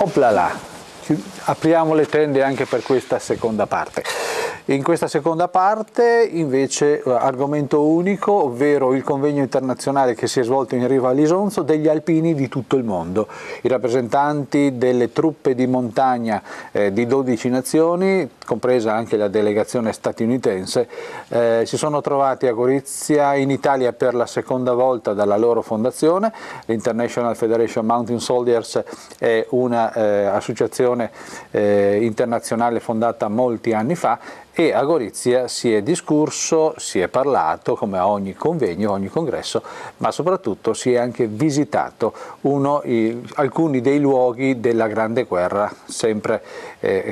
Oplala, apriamo le tende anche per questa seconda parte. In questa seconda parte invece argomento unico, ovvero il convegno internazionale che si è svolto in Riva all'Isonzo degli alpini di tutto il mondo. I rappresentanti delle truppe di montagna di 12 nazioni, compresa anche la delegazione statunitense, si sono trovati a Gorizia in Italia per la seconda volta dalla loro fondazione. L'International Federation Mountain Soldiers è un'associazione internazionale fondata molti anni fa, e a Gorizia si è discusso, si è parlato, come a ogni convegno, ogni congresso, ma soprattutto si è anche visitato alcuni dei luoghi della Grande Guerra. Sempre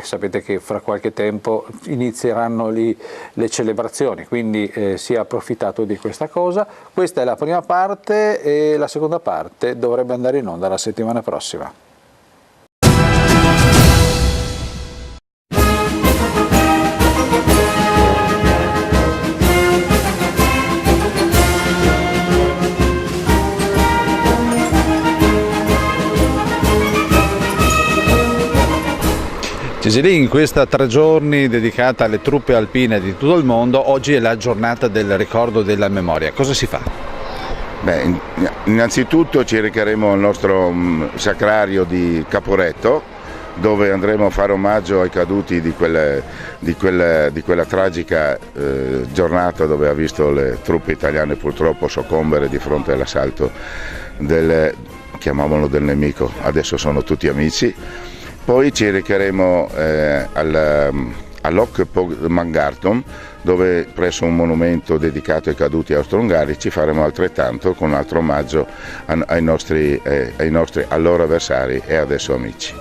sapete che fra qualche tempo inizieranno lì le celebrazioni, quindi si è approfittato di questa cosa. Questa è la prima parte e la seconda parte dovrebbe andare in onda la settimana prossima. Cesarì, in questa 3 giorni dedicata alle truppe alpine di tutto il mondo, oggi è la giornata del ricordo della memoria. Cosa si fa? Beh, innanzitutto ci recheremo al nostro sacrario di Caporetto, dove andremo a fare omaggio ai caduti di quella tragica giornata dove ha visto le truppe italiane purtroppo soccombere di fronte all'assalto chiamavano del nemico, adesso sono tutti amici. Poi ci recheremo all'Ok Mangartom, dove presso un monumento dedicato ai caduti austro-ungarici faremo altrettanto con un altro omaggio ai nostri allora avversari e adesso amici.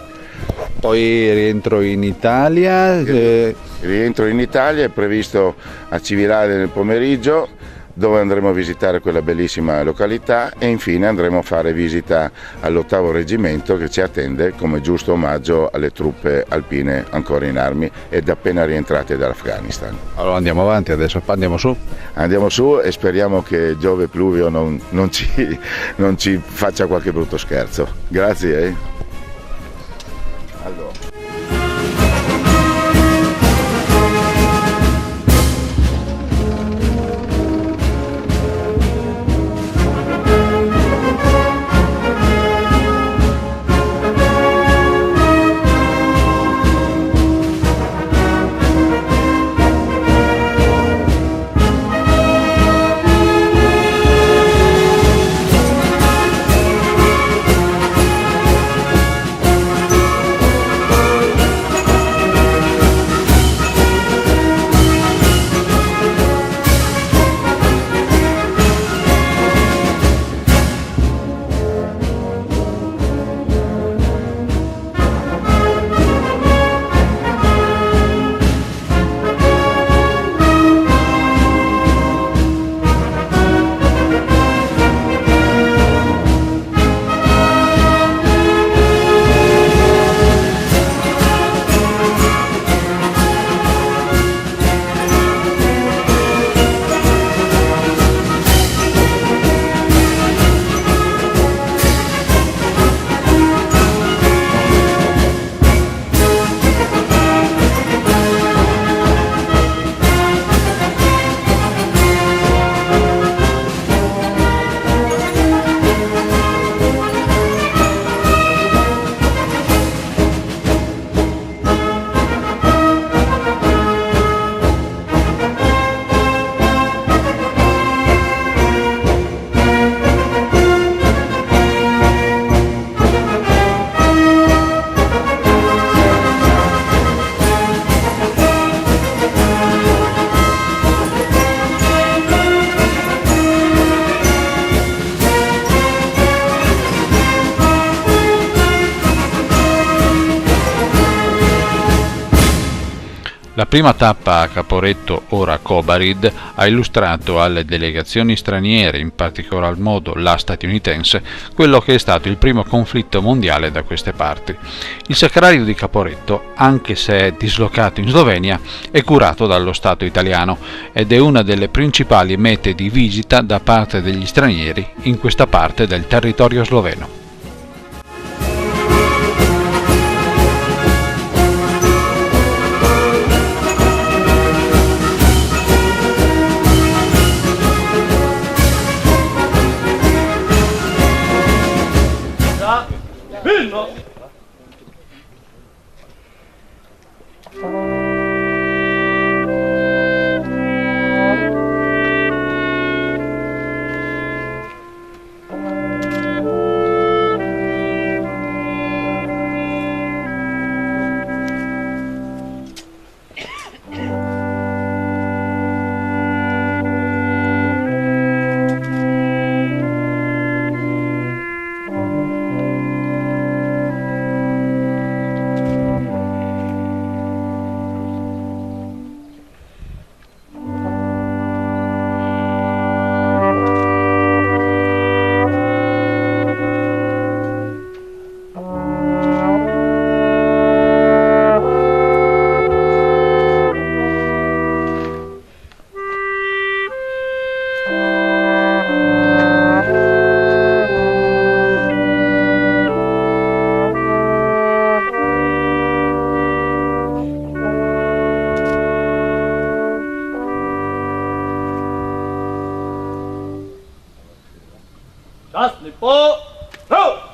Poi rientro in Italia. Rientro in Italia è previsto a Cividale nel pomeriggio, dove andremo a visitare quella bellissima località, e infine andremo a fare visita all'8° reggimento che ci attende come giusto omaggio alle truppe alpine ancora in armi ed appena rientrate dall'Afghanistan. Allora andiamo avanti adesso, andiamo su? Andiamo su e speriamo che Giove Pluvio non ci faccia qualche brutto scherzo. Grazie. Allora. La prima tappa a Caporetto, ora Kobarid, ha illustrato alle delegazioni straniere, in particolar modo la statunitense, quello che è stato il primo conflitto mondiale da queste parti. Il sacrario di Caporetto, anche se è dislocato in Slovenia, è curato dallo Stato italiano ed è una delle principali mete di visita da parte degli stranieri in questa parte del territorio sloveno. Asli po! No!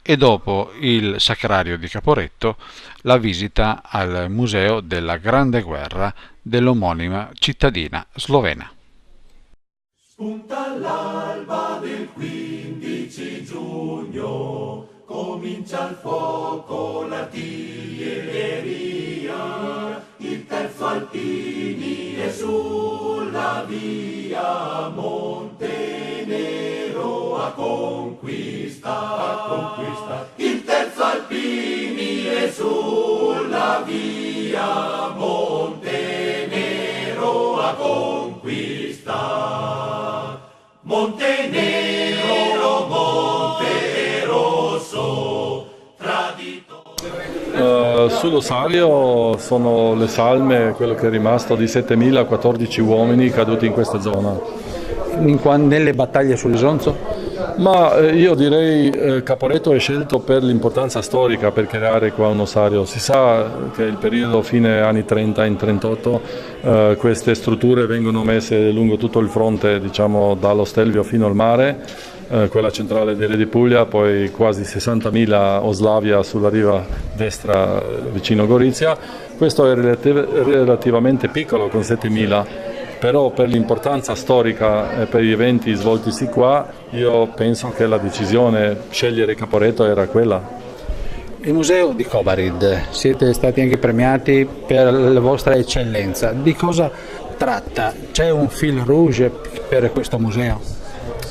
E dopo il Sacrario di Caporetto la visita al Museo della Grande Guerra dell'omonima cittadina slovena. Spunta l'alba del 15 giugno, comincia il fuoco, l'artiglieria, il terzo Alpini è sulla via, Montenero a conquista, il terzo Alpini è sulla via, Montenero a conquista. Montenero, Monte Rosso, tradito. Sull'ossario sono le salme, quello che è rimasto di 7.014 uomini caduti in questa zona. Nelle battaglie sull'Isonzo? Ma io direi Caporetto è scelto per l'importanza storica per creare qua un ossario. Si sa che il periodo fine anni 30 in 38 queste strutture vengono messe lungo tutto il fronte, diciamo dallo Stelvio fino al mare, quella centrale delle di Puglia, poi quasi 60.000 Oslavia sulla riva destra vicino Gorizia. Questo è relativamente piccolo con 7.000. Però per l'importanza storica e per gli eventi svoltisi qua, io penso che la decisione scegliere Caporetto era quella. Il museo di Kobarid, siete stati anche premiati per la vostra eccellenza. Di cosa tratta? C'è un fil rouge per questo museo?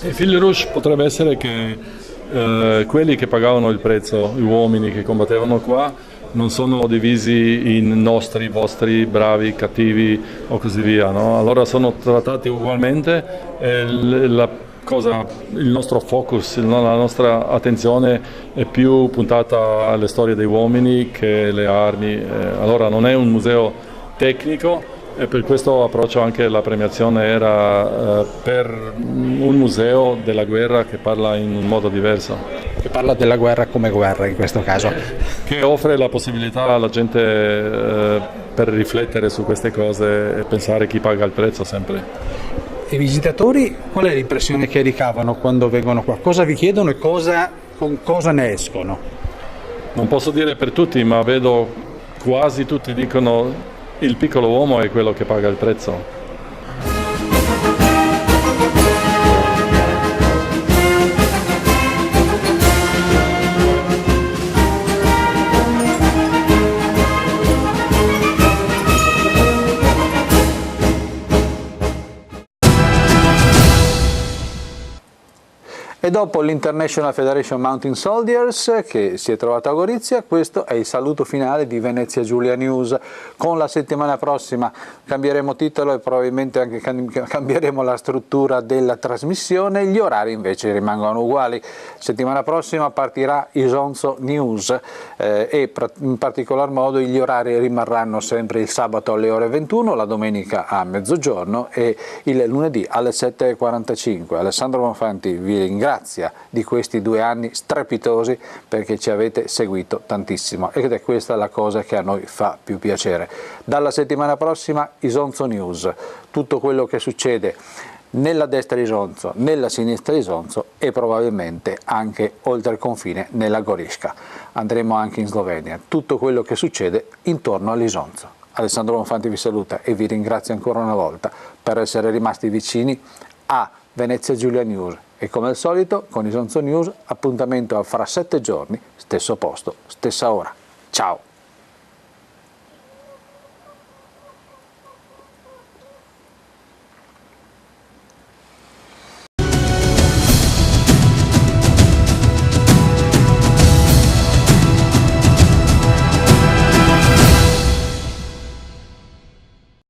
Il fil rouge potrebbe essere che quelli che pagavano il prezzo, gli uomini che combattevano qua, non sono divisi in nostri, vostri, bravi, cattivi o così via, no? Allora sono trattati ugualmente e il nostro focus, la nostra attenzione è più puntata alle storie dei uomini che alle armi. Allora non è un museo tecnico e per questo approccio anche la premiazione era per un museo della guerra che parla in un modo diverso. Che parla della guerra come guerra in questo caso. Che offre la possibilità alla gente per riflettere su queste cose e pensare chi paga il prezzo sempre. I visitatori qual è l'impressione che ricavano quando vengono qua? Cosa vi chiedono e con cosa ne escono? Non posso dire per tutti, ma vedo quasi tutti dicono il piccolo uomo è quello che paga il prezzo. E dopo l'International Federation Mountain Soldiers che si è trovato a Gorizia, questo è il saluto finale di Venezia Giulia News. Con la settimana prossima cambieremo titolo e probabilmente anche cambieremo la struttura della trasmissione, gli orari invece rimangono uguali. Settimana prossima partirà Isonzo News e in particolar modo gli orari rimarranno sempre il sabato alle ore 21, la domenica a mezzogiorno e il lunedì alle 7:45. Alessandro Bonfanti vi ringrazia di questi 2 anni strepitosi perché ci avete seguito tantissimo ed è questa la cosa che a noi fa più piacere. Dalla settimana prossima Isonzo News, tutto quello che succede nella destra Isonzo, nella sinistra Isonzo e probabilmente anche oltre il confine nella Gorisca. Andremo anche in Slovenia, tutto quello che succede intorno all'Isonzo. Alessandro Bonfanti vi saluta e vi ringrazio ancora una volta per essere rimasti vicini a Venezia Giulia News e come al solito con Isonzo News appuntamento fra 7 giorni, stesso posto, stessa ora. Ciao!